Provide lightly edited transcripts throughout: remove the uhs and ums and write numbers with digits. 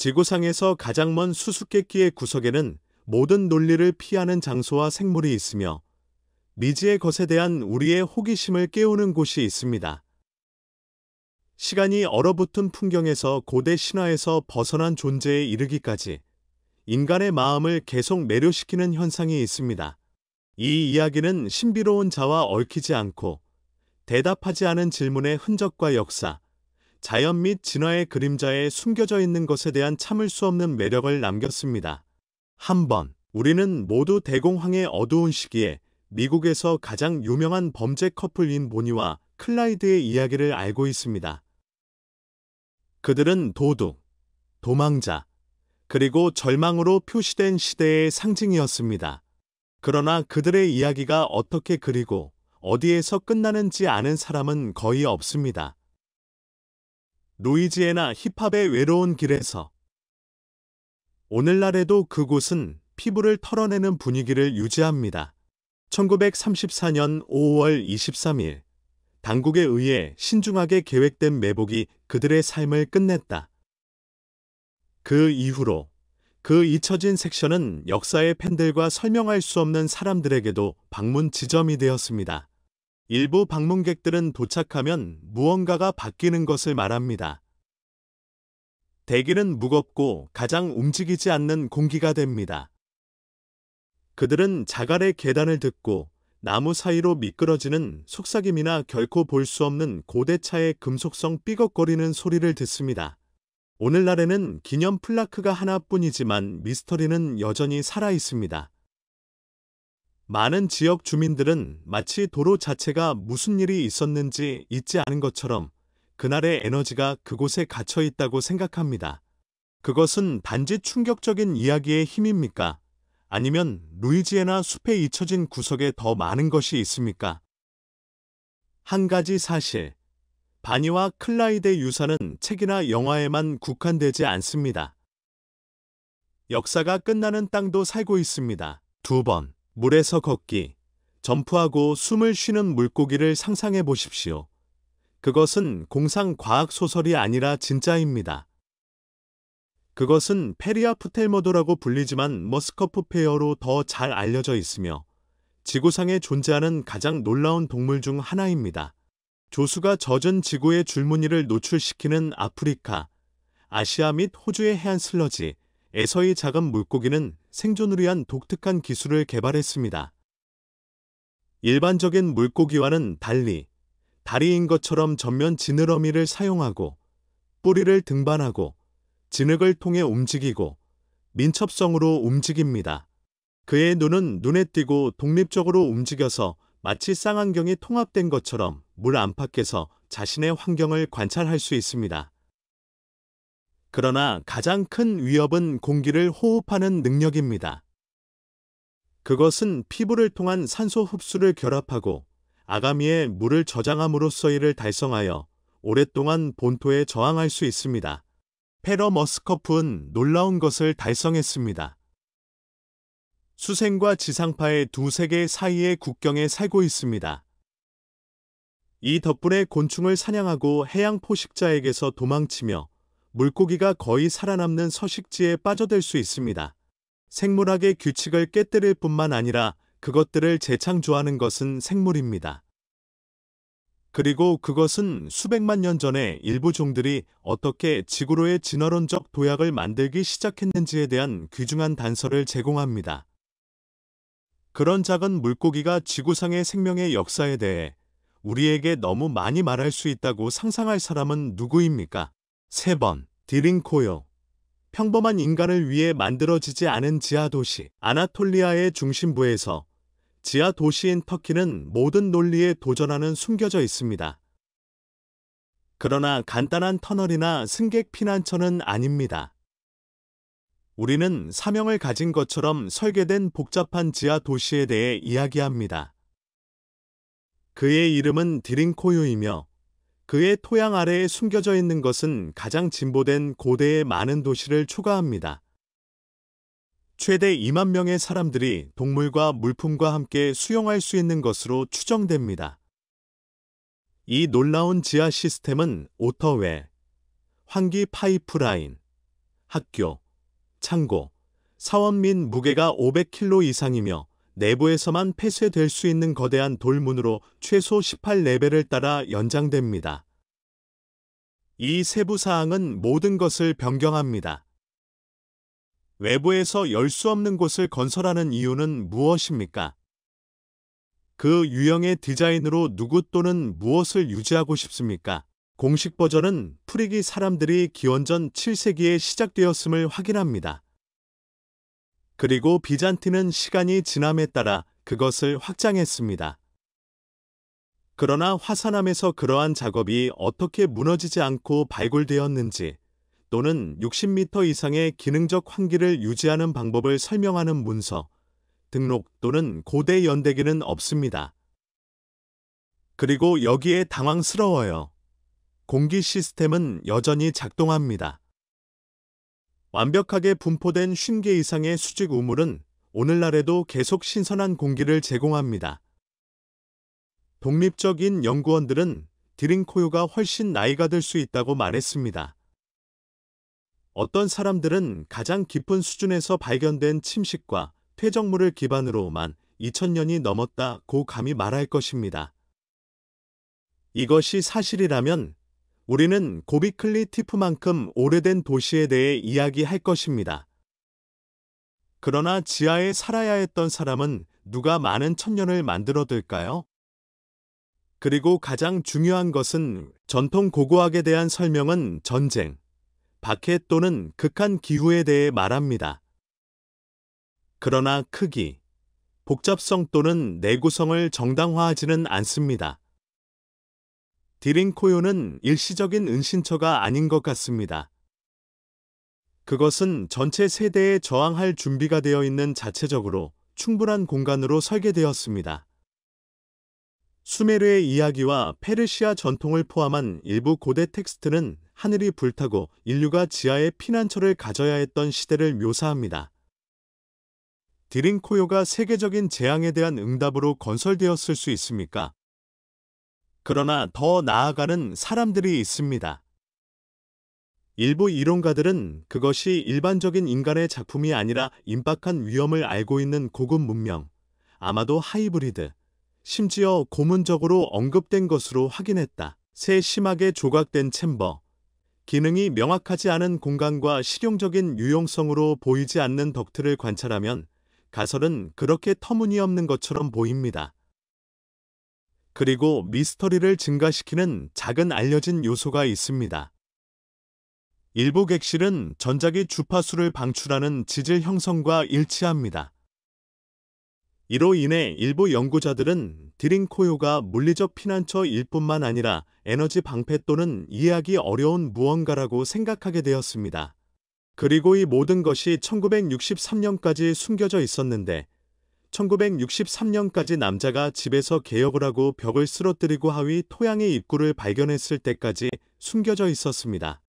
지구상에서 가장 먼 수수께끼의 구석에는 모든 논리를 피하는 장소와 생물이 있으며 미지의 것에 대한 우리의 호기심을 깨우는 곳이 있습니다. 시간이 얼어붙은 풍경에서 고대 신화에서 벗어난 존재에 이르기까지 인간의 마음을 계속 매료시키는 현상이 있습니다. 이 이야기는 신비로운 자와 얽히지 않고 대답하지 않은 질문의 흔적과 역사, 자연 및 진화의 그림자에 숨겨져 있는 것에 대한 참을 수 없는 매력을 남겼습니다. 한번 우리는 모두 대공황의 어두운 시기에 미국에서 가장 유명한 범죄 커플인 보니와 클라이드의 이야기를 알고 있습니다. 그들은 도둑, 도망자, 그리고 절망으로 표시된 시대의 상징이었습니다. 그러나 그들의 이야기가 어떻게 그리고 어디에서 끝나는지 아는 사람은 거의 없습니다. 루이지애나 힙합의 외로운 길에서 오늘날에도 그곳은 피부를 털어내는 분위기를 유지합니다. 1934년 5월 23일, 당국에 의해 신중하게 계획된 매복이 그들의 삶을 끝냈다. 그 이후로 그 잊혀진 섹션은 역사의 팬들과 설명할 수 없는 사람들에게도 방문 지점이 되었습니다. 일부 방문객들은 도착하면 무언가가 바뀌는 것을 말합니다. 대기는 무겁고 가장 움직이지 않는 공기가 됩니다. 그들은 자갈의 계단을 듣고 나무 사이로 미끄러지는 속삭임이나 결코 볼 수 없는 고대차의 금속성 삐걱거리는 소리를 듣습니다. 오늘날에는 기념 플라크가 하나뿐이지만 미스터리는 여전히 살아 있습니다. 많은 지역 주민들은 마치 도로 자체가 무슨 일이 있었는지 잊지 않은 것처럼 그날의 에너지가 그곳에 갇혀 있다고 생각합니다. 그것은 단지 충격적인 이야기의 힘입니까? 아니면 루이지애나 숲에 잊혀진 구석에 더 많은 것이 있습니까? 한 가지 사실, 바니와 클라이드의 유산은 책이나 영화에만 국한되지 않습니다. 역사가 끝나는 땅도 살고 있습니다. 2번, 물에서 걷기, 점프하고 숨을 쉬는 물고기를 상상해 보십시오. 그것은 공상 과학 소설이 아니라 진짜입니다. 그것은 페리아 프텔모도라고 불리지만 머스커프 페어로 더 잘 알려져 있으며 지구상에 존재하는 가장 놀라운 동물 중 하나입니다. 조수가 젖은 지구의 줄무늬를 노출시키는 아프리카, 아시아 및 호주의 해안 슬러지에서의 작은 물고기는 생존을 위한 독특한 기술을 개발했습니다. 일반적인 물고기와는 달리 다리인 것처럼 전면 지느러미를 사용하고 뿌리를 등반하고 진흙을 통해 움직이고 민첩성으로 움직입니다. 그의 눈은 눈에 띄고 독립적으로 움직여서 마치 쌍안경이 통합된 것처럼 물 안팎에서 자신의 환경을 관찰할 수 있습니다. 그러나 가장 큰 위협은 공기를 호흡하는 능력입니다. 그것은 피부를 통한 산소 흡수를 결합하고 아가미에 물을 저장함으로써 이를 달성하여 오랫동안 본토에 저항할 수 있습니다. 페러 머스커프는 놀라운 것을 달성했습니다. 수생과 지상파의 두 세계 사이의 국경에 살고 있습니다. 이 덕분에 곤충을 사냥하고 해양 포식자에게서 도망치며 물고기가 거의 살아남는 서식지에 빠져들 수 있습니다. 생물학의 규칙을 깨뜨릴 뿐만 아니라 그것들을 재창조하는 것은 생물입니다. 그리고 그것은 수백만 년 전에 일부 종들이 어떻게 지구로의 진화론적 도약을 만들기 시작했는지에 대한 귀중한 단서를 제공합니다. 그런 작은 물고기가 지구상의 생명의 역사에 대해 우리에게 너무 많이 말할 수 있다고 상상할 사람은 누구입니까? 3번, 디링코요. 평범한 인간을 위해 만들어지지 않은 지하도시. 아나톨리아의 중심부에서 지하 도시인 터키는 모든 논리에 도전하는 숨겨져 있습니다. 그러나 간단한 터널이나 승객 피난처는 아닙니다. 우리는 사명을 가진 것처럼 설계된 복잡한 지하 도시에 대해 이야기합니다. 그의 이름은 디링코요이며 그의 토양 아래에 숨겨져 있는 것은 가장 진보된 고대의 많은 도시를 초과합니다. 최대 2만 명의 사람들이 동물과 물품과 함께 수용할 수 있는 것으로 추정됩니다. 이 놀라운 지하 시스템은 오터웨, 환기 파이프라인, 학교, 창고, 사원 및 무게가 500kg 이상이며 내부에서만 폐쇄될 수 있는 거대한 돌문으로 최소 18레벨을 따라 연장됩니다. 이 세부 사항은 모든 것을 변경합니다. 외부에서 열 수 없는 곳을 건설하는 이유는 무엇입니까? 그 유형의 디자인으로 누구 또는 무엇을 유지하고 싶습니까? 공식 버전은 프리기 사람들이 기원전 7세기에 시작되었음을 확인합니다. 그리고 비잔틴은 시간이 지남에 따라 그것을 확장했습니다. 그러나 화산암에서 그러한 작업이 어떻게 무너지지 않고 발굴되었는지 또는 60m 이상의 기능적 환기를 유지하는 방법을 설명하는 문서, 등록 또는 고대 연대기는 없습니다. 그리고 여기에 당황스러워요. 공기 시스템은 여전히 작동합니다. 완벽하게 분포된 50개 이상의 수직 우물은 오늘날에도 계속 신선한 공기를 제공합니다. 독립적인 연구원들은 디링코요가 훨씬 나이가 들 수 있다고 말했습니다. 어떤 사람들은 가장 깊은 수준에서 발견된 침식과 퇴적물을 기반으로만 2000년이 넘었다고 감히 말할 것입니다. 이것이 사실이라면 우리는 고비클리 티프만큼 오래된 도시에 대해 이야기할 것입니다. 그러나 지하에 살아야 했던 사람은 누가 많은 천년을 만들어둘까요? 그리고 가장 중요한 것은 전통 고고학에 대한 설명은 전쟁, 박해 또는 극한 기후에 대해 말합니다. 그러나 크기, 복잡성 또는 내구성을 정당화하지는 않습니다. 디링코요는 일시적인 은신처가 아닌 것 같습니다. 그것은 전체 세대에 저항할 준비가 되어 있는 자체적으로 충분한 공간으로 설계되었습니다. 수메르의 이야기와 페르시아 전통을 포함한 일부 고대 텍스트는 하늘이 불타고 인류가 지하에 피난처를 가져야 했던 시대를 묘사합니다. 디링코요가 세계적인 재앙에 대한 응답으로 건설되었을 수 있습니까? 그러나 더 나아가는 사람들이 있습니다. 일부 이론가들은 그것이 일반적인 인간의 작품이 아니라 임박한 위험을 알고 있는 고급 문명, 아마도 하이브리드, 심지어 고문적으로 언급된 것으로 확인했다. 새 심하게 조각된 챔버, 기능이 명확하지 않은 공간과 실용적인 유용성으로 보이지 않는 덕트를 관찰하면 가설은 그렇게 터무니없는 것처럼 보입니다. 그리고 미스터리를 증가시키는 작은 알려진 요소가 있습니다. 일부 객실은 전자기 주파수를 방출하는 지질 형성과 일치합니다. 이로 인해 일부 연구자들은 디링코요가 물리적 피난처일 뿐만 아니라 에너지 방패 또는 이해하기 어려운 무언가라고 생각하게 되었습니다. 그리고 이 모든 것이 1963년까지 숨겨져 있었는데 1963년까지 남자가 집에서 개혁을 하고 벽을 쓰러뜨리고 하위 토양의 입구를 발견했을 때까지 숨겨져 있었습니다.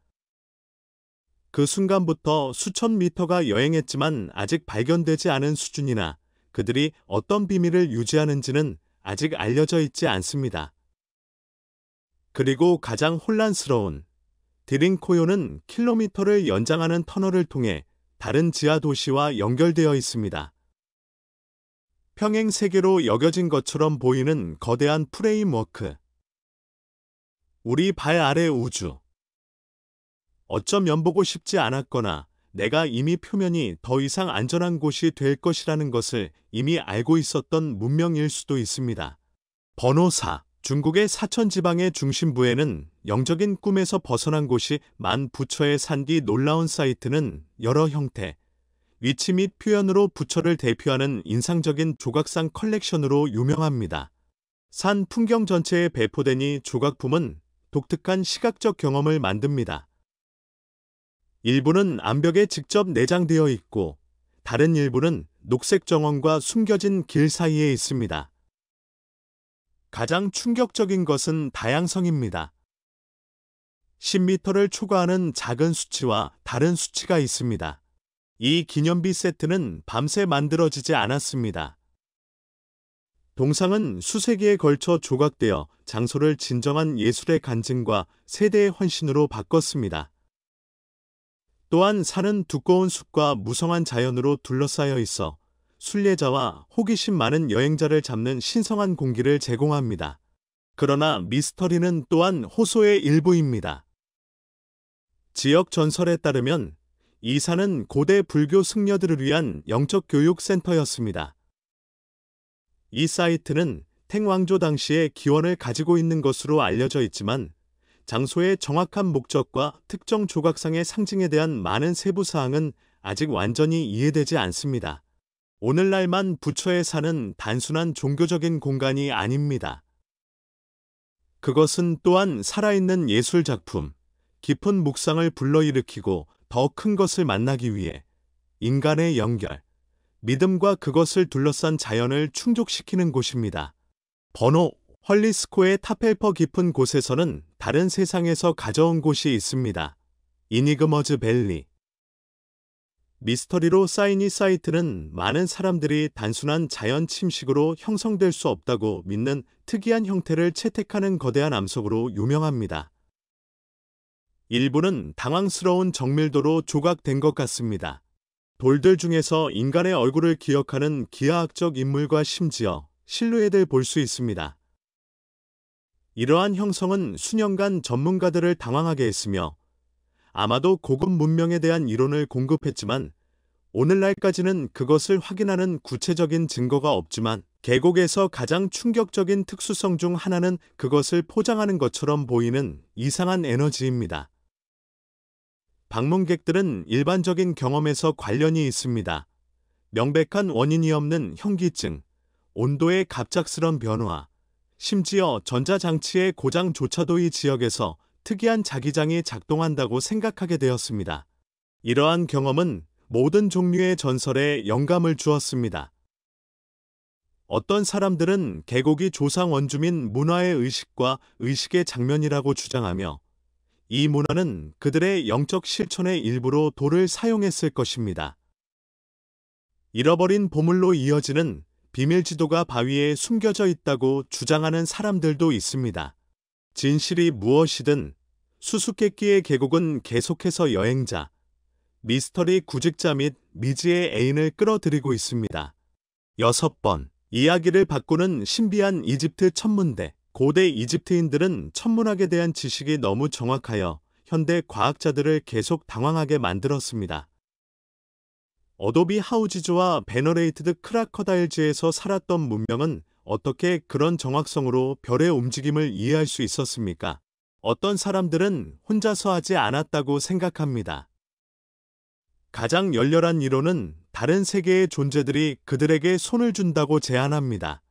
그 순간부터 수천 미터가 여행했지만 아직 발견되지 않은 수준이나 그들이 어떤 비밀을 유지하는지는 아직 알려져 있지 않습니다. 그리고 가장 혼란스러운 디링코요는 킬로미터를 연장하는 터널을 통해 다른 지하 도시와 연결되어 있습니다. 평행 세계로 여겨진 것처럼 보이는 거대한 프레임워크. 우리 발 아래 우주. 어쩜 연보고 싶지 않았거나 내가 이미 표면이 더 이상 안전한 곳이 될 것이라는 것을 이미 알고 있었던 문명일 수도 있습니다. 번호 4. 중국의 사천 지방의 중심부에는 영적인 꿈에서 벗어난 곳이 만 부처의 산뒤 놀라운 사이트는 여러 형태, 위치 및 표현으로 부처를 대표하는 인상적인 조각상 컬렉션으로 유명합니다. 산 풍경 전체에 배포되니 조각품은 독특한 시각적 경험을 만듭니다. 일부는 암벽에 직접 내장되어 있고 다른 일부는 녹색 정원과 숨겨진 길 사이에 있습니다. 가장 충격적인 것은 다양성입니다. 10m를 초과하는 작은 수치와 다른 수치가 있습니다. 이 기념비 세트는 밤새 만들어지지 않았습니다. 동상은 수세기에 걸쳐 조각되어 장소를 진정한 예술의 간증과 세대의 헌신으로 바꿨습니다. 또한 산은 두꺼운 숲과 무성한 자연으로 둘러싸여 있어 순례자와 호기심 많은 여행자를 잡는 신성한 공기를 제공합니다. 그러나 미스터리는 또한 호소의 일부입니다. 지역 전설에 따르면 이 산은 고대 불교 승려들을 위한 영적 교육 센터였습니다. 이 사이트는 탱 왕조 당시의 기원을 가지고 있는 것으로 알려져 있지만 장소의 정확한 목적과 특정 조각상의 상징에 대한 많은 세부 사항은 아직 완전히 이해되지 않습니다. 오늘날만 부처의 산은 단순한 종교적인 공간이 아닙니다. 그것은 또한 살아있는 예술 작품, 깊은 묵상을 불러일으키고 더 큰 것을 만나기 위해 인간의 연결, 믿음과 그것을 둘러싼 자연을 충족시키는 곳입니다. 번호 헐리스코의 타펠퍼 깊은 곳에서는 다른 세상에서 가져온 곳이 있습니다. 이니그머즈 밸리. 미스터리로 쌓인 이 사이트는 많은 사람들이 단순한 자연 침식으로 형성될 수 없다고 믿는 특이한 형태를 채택하는 거대한 암석으로 유명합니다. 일부는 당황스러운 정밀도로 조각된 것 같습니다. 돌들 중에서 인간의 얼굴을 기억하는 기하학적 인물과 심지어 실루엣을 볼 수 있습니다. 이러한 형성은 수년간 전문가들을 당황하게 했으며 아마도 고급 문명에 대한 이론을 공급했지만 오늘날까지는 그것을 확인하는 구체적인 증거가 없지만 계곡에서 가장 충격적인 특수성 중 하나는 그것을 포장하는 것처럼 보이는 이상한 에너지입니다. 방문객들은 일반적인 경험에서 관련이 있습니다. 명백한 원인이 없는 현기증, 온도의 갑작스런 변화, 심지어 전자장치의 고장조차도 이 지역에서 특이한 자기장이 작동한다고 생각하게 되었습니다. 이러한 경험은 모든 종류의 전설에 영감을 주었습니다. 어떤 사람들은 계곡이 조상 원주민 문화의 의식과 의식의 장면이라고 주장하며 이 문화는 그들의 영적 실천의 일부로 돌을 사용했을 것입니다. 잃어버린 보물로 이어지는 비밀 지도가 바위에 숨겨져 있다고 주장하는 사람들도 있습니다. 진실이 무엇이든 수수께끼의 계곡은 계속해서 여행자, 미스터리 구직자 및 미지의 애인을 끌어들이고 있습니다. 6번, 이야기를 바꾸는 신비한 이집트 천문대. 고대 이집트인들은 천문학에 대한 지식이 너무 정확하여 현대 과학자들을 계속 당황하게 만들었습니다. 어도비 하우지즈와 베너레이티드 크라커다일즈에서 살았던 문명은 어떻게 그런 정확성으로 별의 움직임을 이해할 수 있었습니까? 어떤 사람들은 혼자서 하지 않았다고 생각합니다. 가장 열렬한 이론은 다른 세계의 존재들이 그들에게 손을 준다고 제안합니다.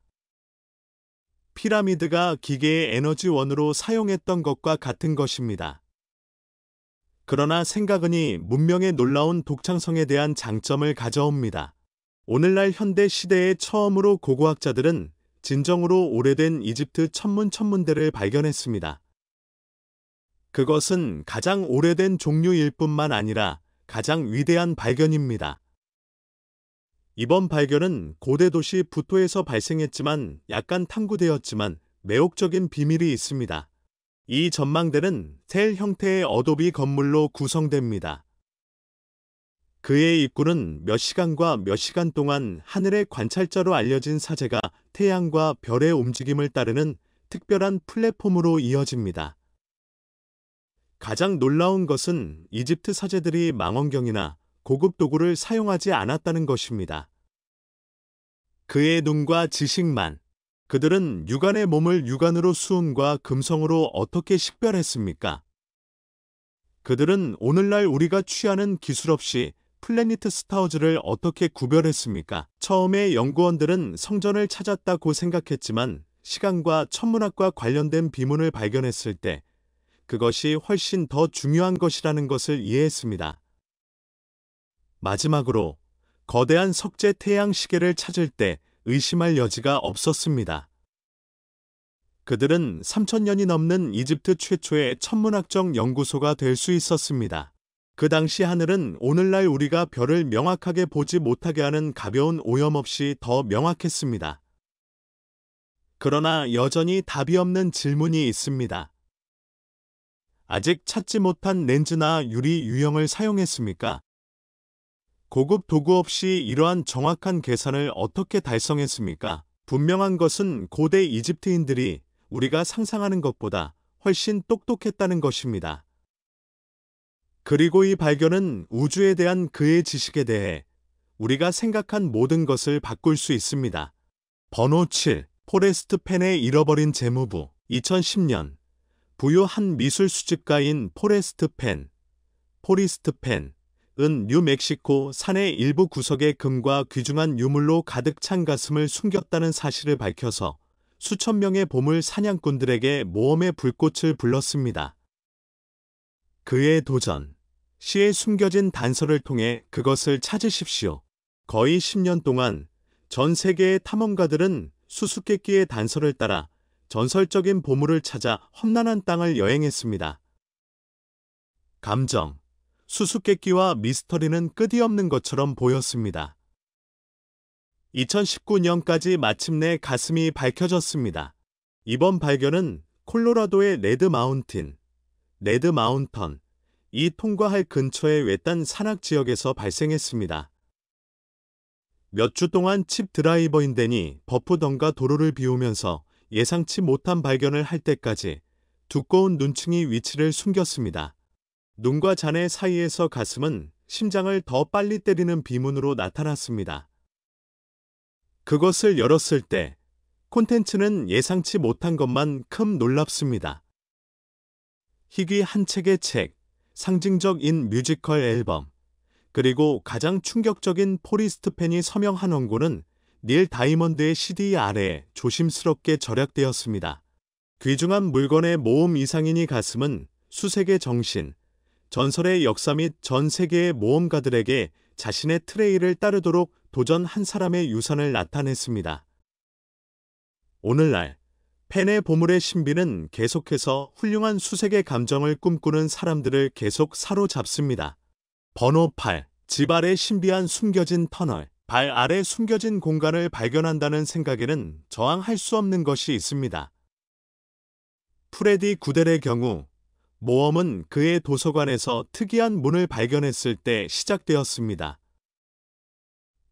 피라미드가 기계의 에너지원으로 사용했던 것과 같은 것입니다. 그러나 생각은 이 문명의 놀라운 독창성에 대한 장점을 가져옵니다. 오늘날 현대 시대에 처음으로 고고학자들은 진정으로 오래된 이집트 천문대를 발견했습니다. 그것은 가장 오래된 종류일 뿐만 아니라 가장 위대한 발견입니다. 이번 발견은 고대 도시 부토에서 발생했지만 약간 탐구되었지만 매혹적인 비밀이 있습니다. 이 전망대는 텔 형태의 어도비 건물로 구성됩니다. 그의 입구는 몇 시간과 몇 시간 동안 하늘의 관찰자로 알려진 사제가 태양과 별의 움직임을 따르는 특별한 플랫폼으로 이어집니다. 가장 놀라운 것은 이집트 사제들이 망원경이나 고급 도구를 사용하지 않았다는 것입니다. 그의 눈과 지식만. 그들은 육안의 몸을 육안으로 수음과 금성으로 어떻게 식별했습니까? 그들은 오늘날 우리가 취하는 기술 없이 플래니트 스타워즈를 어떻게 구별했습니까? 처음에 연구원들은 성전을 찾았다고 생각했지만 시간과 천문학과 관련된 비문을 발견했을 때 그것이 훨씬 더 중요한 것이라는 것을 이해했습니다. 마지막으로 거대한 석재 태양 시계를 찾을 때 의심할 여지가 없었습니다. 그들은 3,000년이 넘는 이집트 최초의 천문학적 연구소가 될 수 있었습니다. 그 당시 하늘은 오늘날 우리가 별을 명확하게 보지 못하게 하는 가벼운 오염 없이 더 명확했습니다. 그러나 여전히 답이 없는 질문이 있습니다. 아직 찾지 못한 렌즈나 유리 유형을 사용했습니까? 고급 도구 없이 이러한 정확한 계산을 어떻게 달성했습니까? 분명한 것은 고대 이집트인들이 우리가 상상하는 것보다 훨씬 똑똑했다는 것입니다. 그리고 이 발견은 우주에 대한 그의 지식에 대해 우리가 생각한 모든 것을 바꿀 수 있습니다. 번호 7. 포레스트 펜의 잃어버린 재무부. 2010년 부유한 미술 수집가인 포레스트 펜은 뉴멕시코 산의 일부 구석에 금과 귀중한 유물로 가득 찬 가슴을 숨겼다는 사실을 밝혀서 수천 명의 보물 사냥꾼들에게 모험의 불꽃을 불렀습니다. 그의 도전. 시에 숨겨진 단서를 통해 그것을 찾으십시오. 거의 10년 동안 전 세계의 탐험가들은 수수께끼의 단서를 따라 전설적인 보물을 찾아 험난한 땅을 여행했습니다. 감정. 수수께끼와 미스터리는 끝이 없는 것처럼 보였습니다. 2019년까지 마침내 가슴이 밝혀졌습니다. 이번 발견은 콜로라도의 레드 마운턴이 통과할 근처의 외딴 산악 지역에서 발생했습니다. 몇 주 동안 칩 드라이버인 버프던가 도로를 비우면서 예상치 못한 발견을 할 때까지 두꺼운 눈층이 위치를 숨겼습니다. 눈과 잔해 사이에서 가슴은 심장을 더 빨리 때리는 비문으로 나타났습니다. 그것을 열었을 때 콘텐츠는 예상치 못한 것만 큼 놀랍습니다. 희귀 한 책의 책, 상징적인 뮤지컬 앨범, 그리고 가장 충격적인 포리스트 펜이 서명한 원고는 닐 다이먼드의 CD 아래에 조심스럽게 절약되었습니다. 귀중한 물건의 모험 이상인이 가슴은 수색의 정신, 전설의 역사 및 전 세계의 모험가들에게 자신의 트레일을 따르도록 도전한 사람의 유산을 나타냈습니다. 오늘날 펜의 보물의 신비는 계속해서 훌륭한 수색의 감정을 꿈꾸는 사람들을 계속 사로잡습니다. 번호 8. 집 아래 신비한 숨겨진 터널. 발 아래 숨겨진 공간을 발견한다는 생각에는 저항할 수 없는 것이 있습니다. 프레디 구델의 경우 모험은 그의 도서관에서 특이한 문을 발견했을 때 시작되었습니다.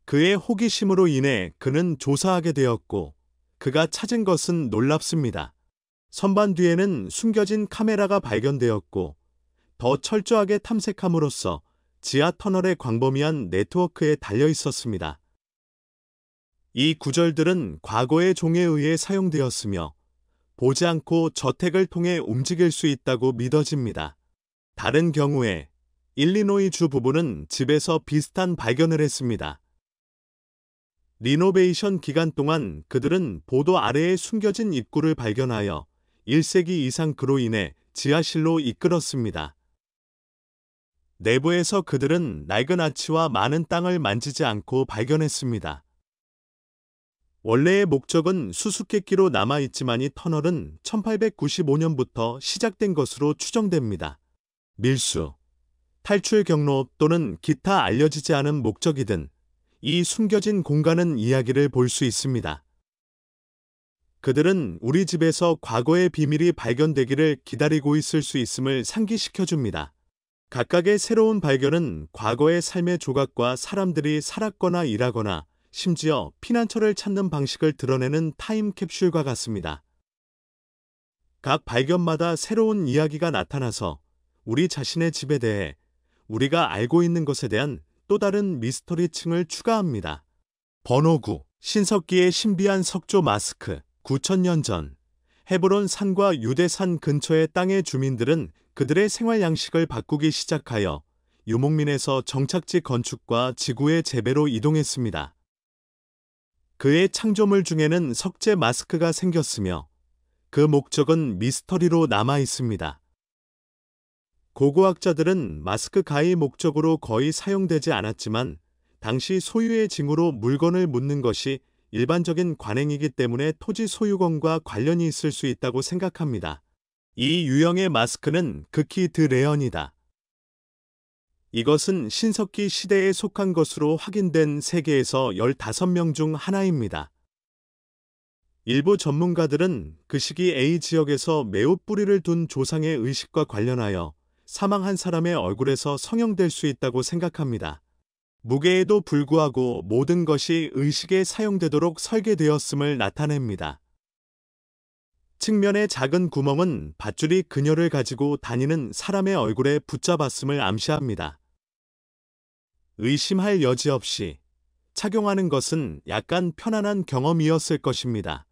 그의 호기심으로 인해 그는 조사하게 되었고 그가 찾은 것은 놀랍습니다. 선반 뒤에는 숨겨진 카메라가 발견되었고 더 철저하게 탐색함으로써 지하 터널의 광범위한 네트워크에 달려 있었습니다. 이 구절들은 과거의 종에 의해 사용되었으며 보지 않고 저택을 통해 움직일 수 있다고 믿어집니다. 다른 경우에 일리노이주 부부는 집에서 비슷한 발견을 했습니다. 리노베이션 기간 동안 그들은 보도 아래에 숨겨진 입구를 발견하여 1세기 이상 그로 인해 지하실로 이끌었습니다. 내부에서 그들은 낡은 아치와 많은 땅을 만지지 않고 발견했습니다. 원래의 목적은 수수께끼로 남아있지만 이 터널은 1895년부터 시작된 것으로 추정됩니다. 밀수, 탈출 경로 또는 기타 알려지지 않은 목적이든 이 숨겨진 공간은 이야기를 볼 수 있습니다. 그들은 우리 집에서 과거의 비밀이 발견되기를 기다리고 있을 수 있음을 상기시켜줍니다. 각각의 새로운 발견은 과거의 삶의 조각과 사람들이 살았거나 일하거나 심지어 피난처를 찾는 방식을 드러내는 타임캡슐과 같습니다. 각 발견마다 새로운 이야기가 나타나서 우리 자신의 집에 대해 우리가 알고 있는 것에 대한 또 다른 미스터리층을 추가합니다. 번호 9. 신석기의 신비한 석조 마스크. 9,000년 전 헤브론 산과 유대산 근처의 땅의 주민들은 그들의 생활 양식을 바꾸기 시작하여 유목민에서 정착지 건축과 지구의 재배로 이동했습니다. 그의 창조물 중에는 석재 마스크가 생겼으며 그 목적은 미스터리로 남아 있습니다. 고고학자들은 마스크 가히 목적으로 거의 사용되지 않았지만 당시 소유의 징후로 물건을 묻는 것이 일반적인 관행이기 때문에 토지 소유권과 관련이 있을 수 있다고 생각합니다. 이 유형의 마스크는 극히 드레어니다. 이것은 신석기 시대에 속한 것으로 확인된 세계에서 15명 중 하나입니다. 일부 전문가들은 그 시기 A 지역에서 매우 뿌리를 둔 조상의 의식과 관련하여 사망한 사람의 얼굴에서 성형될 수 있다고 생각합니다. 무게에도 불구하고 모든 것이 의식에 사용되도록 설계되었음을 나타냅니다. 측면의 작은 구멍은 밧줄이 그녀를 가지고 다니는 사람의 얼굴에 붙잡았음을 암시합니다. 의심할 여지 없이 착용하는 것은 약간 편안한 경험이었을 것입니다.